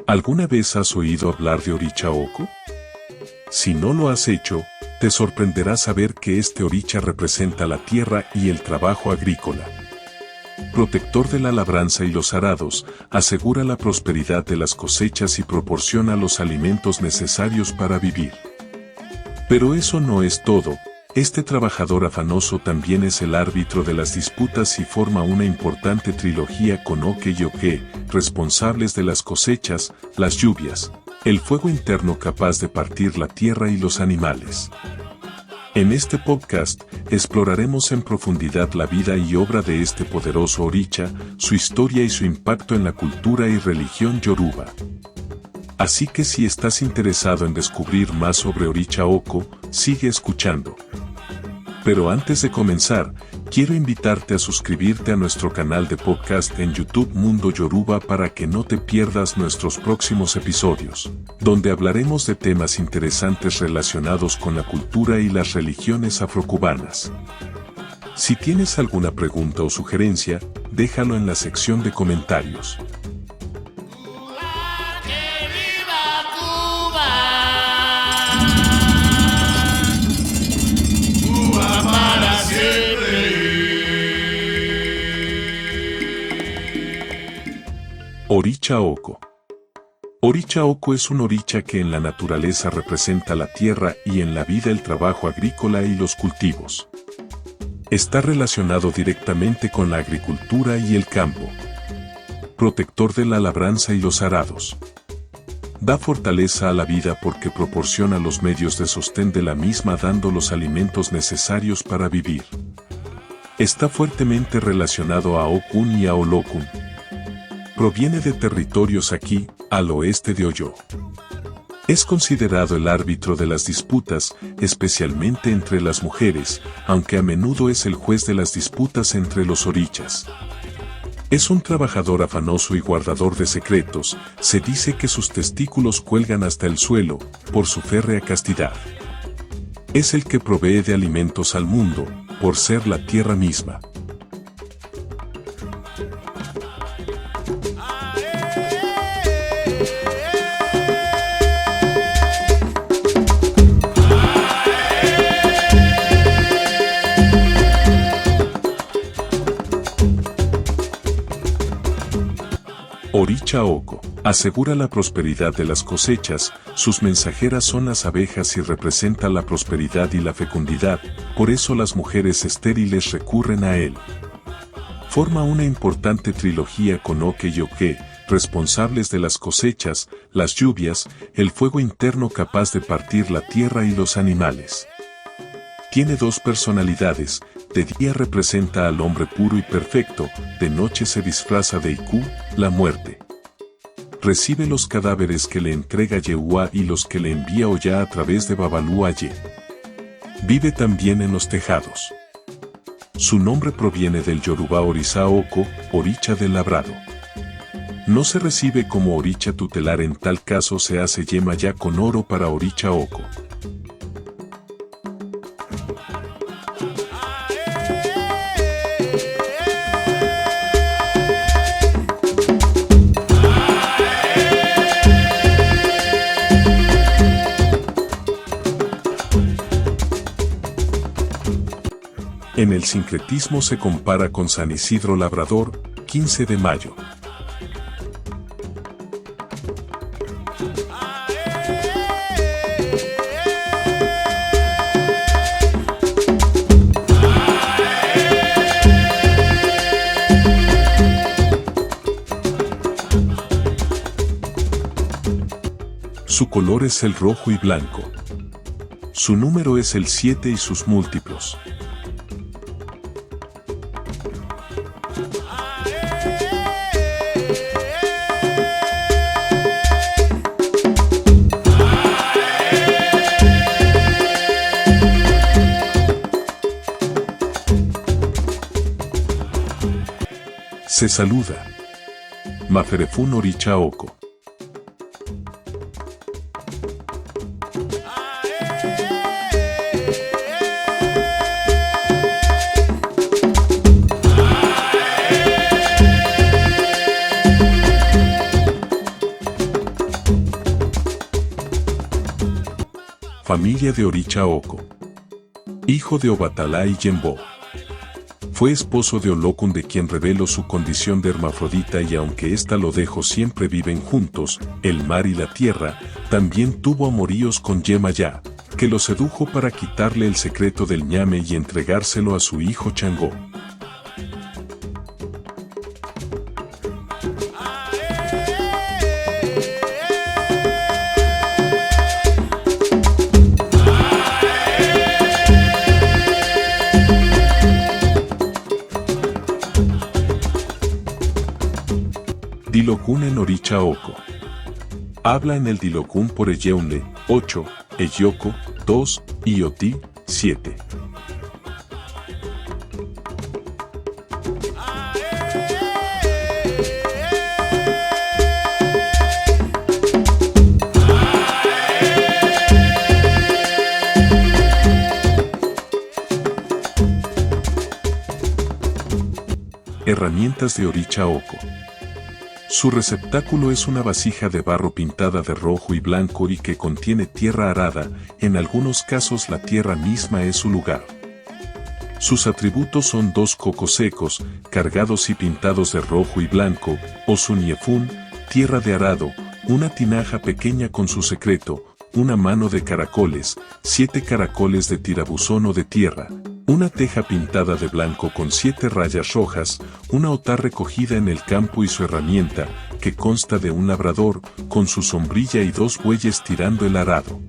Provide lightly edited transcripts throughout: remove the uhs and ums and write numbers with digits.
¿Alguna vez has oído hablar de Oricha Oko? Si no lo has hecho, te sorprenderá saber que este oricha representa la tierra y el trabajo agrícola. Protector de la labranza y los arados, asegura la prosperidad de las cosechas y proporciona los alimentos necesarios para vivir. Pero eso no es todo. Este trabajador afanoso también es el árbitro de las disputas y forma una importante trilogía con Oke y Oke, responsables de las cosechas, las lluvias, el fuego interno capaz de partir la tierra y los animales. En este podcast, exploraremos en profundidad la vida y obra de este poderoso oricha, su historia y su impacto en la cultura y religión yoruba. Así que si estás interesado en descubrir más sobre Oricha Oko, sigue escuchando. Pero antes de comenzar, quiero invitarte a suscribirte a nuestro canal de podcast en YouTube Mundo Yoruba para que no te pierdas nuestros próximos episodios, donde hablaremos de temas interesantes relacionados con la cultura y las religiones afrocubanas. Si tienes alguna pregunta o sugerencia, déjalo en la sección de comentarios. Oricha Oko. Oricha Oko es un oricha que en la naturaleza representa la tierra y en la vida el trabajo agrícola y los cultivos. Está relacionado directamente con la agricultura y el campo. Protector de la labranza y los arados. Da fortaleza a la vida porque proporciona los medios de sostén de la misma dando los alimentos necesarios para vivir. Está fuertemente relacionado a Okun y a Olokun. Proviene de territorios aquí, al oeste de Oyo. Es considerado el árbitro de las disputas, especialmente entre las mujeres, aunque a menudo es el juez de las disputas entre los orichas. Es un trabajador afanoso y guardador de secretos, se dice que sus testículos cuelgan hasta el suelo, por su férrea castidad. Es el que provee de alimentos al mundo, por ser la tierra misma. Oricha Oko asegura la prosperidad de las cosechas, sus mensajeras son las abejas y representa la prosperidad y la fecundidad, por eso las mujeres estériles recurren a él. Forma una importante trilogía con Oke y Oke, responsables de las cosechas, las lluvias, el fuego interno capaz de partir la tierra y los animales. Tiene dos personalidades, de día representa al hombre puro y perfecto, de noche se disfraza de Iku, la muerte. Recibe los cadáveres que le entrega Yehuá y los que le envía Oya a través de Babalú Aye. Vive también en los tejados. Su nombre proviene del Yoruba Orisa Oko, oricha del labrado. No se recibe como oricha tutelar, en tal caso se hace yema ya con oro para Oricha Oko. En el sincretismo se compara con San Isidro Labrador, 15 de mayo. Su color es el rojo y blanco. Su número es el 7 y sus múltiplos. Se saluda. Maferefun Oricha Oko. Familia de Oricha Oko. Hijo de Obatalá y Yembo. Fue esposo de Olokun, de quien reveló su condición de hermafrodita, y aunque ésta lo dejó, siempre viven juntos, el mar y la tierra. También tuvo amoríos con Yemayá, que lo sedujo para quitarle el secreto del ñame y entregárselo a su hijo Changó. Dilokun en Oricha Oko. Habla en el Dilokun por Eyeunle, 8, Eyoko, 2, y Oti, 7. Herramientas de Oricha Oko. Su receptáculo es una vasija de barro pintada de rojo y blanco y que contiene tierra arada. En algunos casos la tierra misma es su lugar. Sus atributos son 2 cocos secos, cargados y pintados de rojo y blanco, o suniefun, tierra de arado, una tinaja pequeña con su secreto, una mano de caracoles, 7 caracoles de tirabuzón o de tierra, una teja pintada de blanco con 7 rayas rojas, una otá recogida en el campo y su herramienta, que consta de un labrador, con su sombrilla y 2 bueyes tirando el arado.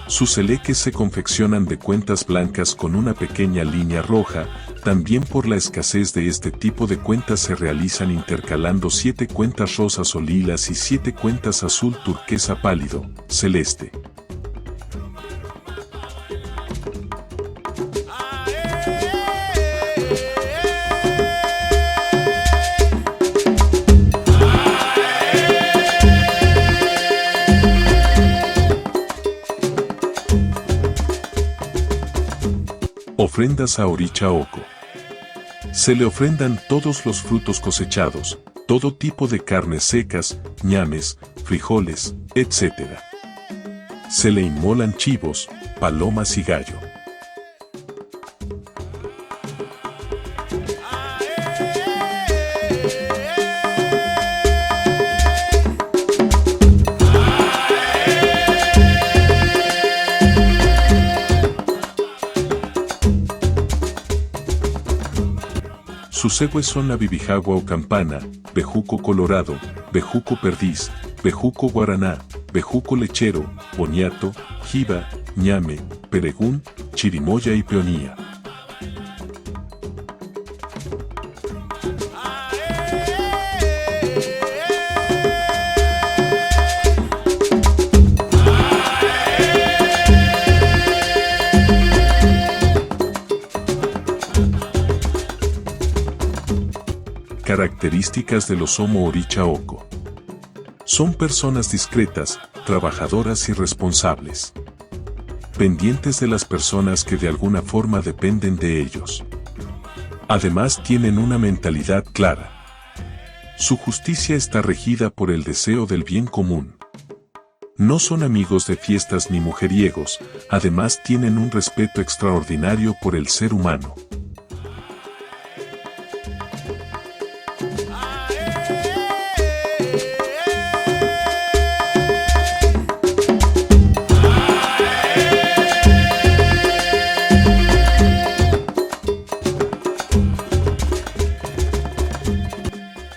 Sus eleques se confeccionan de cuentas blancas con una pequeña línea roja. También por la escasez de este tipo de cuentas se realizan intercalando 7 cuentas rosas o lilas y 7 cuentas azul turquesa pálido, celeste. Ofrendas a Oricha Oko. Se le ofrendan todos los frutos cosechados, todo tipo de carnes secas, ñames, frijoles, etc. Se le inmolan chivos, palomas y gallo. Sus egües son la bibijagua o campana, bejuco colorado, bejuco perdiz, bejuco guaraná, bejuco lechero, boniato, jiba, ñame, peregún, chirimoya y peonía. Características de los Omo Oricha Oko. Son personas discretas, trabajadoras y responsables. Pendientes de las personas que de alguna forma dependen de ellos. Además tienen una mentalidad clara. Su justicia está regida por el deseo del bien común. No son amigos de fiestas ni mujeriegos, además tienen un respeto extraordinario por el ser humano.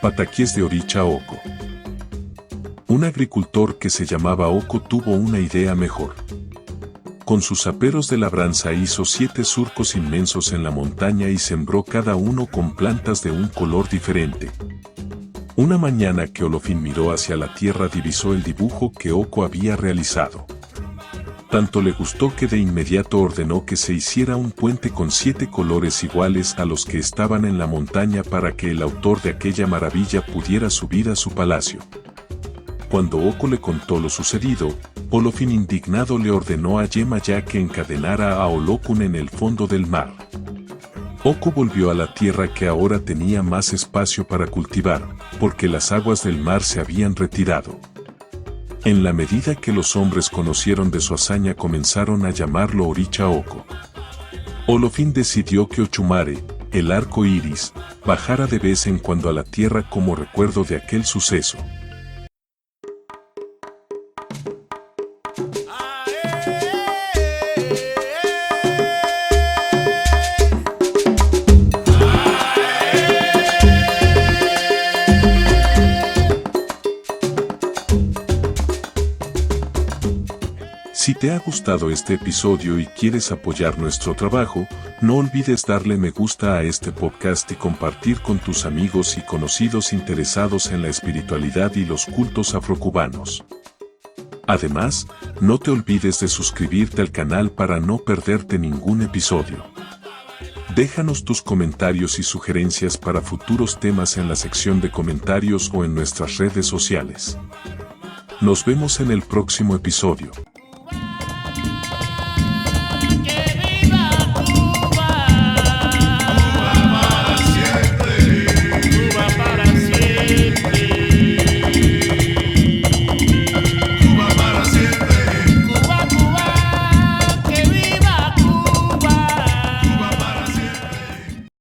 Pataquies de Oricha Oko. Un agricultor que se llamaba Oko tuvo una idea mejor. Con sus aperos de labranza hizo 7 surcos inmensos en la montaña y sembró cada uno con plantas de un color diferente. Una mañana que Olofin miró hacia la tierra divisó el dibujo que Oko había realizado. Tanto le gustó que de inmediato ordenó que se hiciera un puente con 7 colores iguales a los que estaban en la montaña para que el autor de aquella maravilla pudiera subir a su palacio. Cuando Oko le contó lo sucedido, Olofin indignado le ordenó a Yemaya que encadenara a Olokun en el fondo del mar. Oko volvió a la tierra que ahora tenía más espacio para cultivar, porque las aguas del mar se habían retirado. En la medida que los hombres conocieron de su hazaña comenzaron a llamarlo Oricha Oko. Olofin decidió que Ochumare, el arco iris, bajara de vez en cuando a la tierra como recuerdo de aquel suceso. Si te ha gustado este episodio y quieres apoyar nuestro trabajo, no olvides darle me gusta a este podcast y compartir con tus amigos y conocidos interesados en la espiritualidad y los cultos afrocubanos. Además, no te olvides de suscribirte al canal para no perderte ningún episodio. Déjanos tus comentarios y sugerencias para futuros temas en la sección de comentarios o en nuestras redes sociales. Nos vemos en el próximo episodio.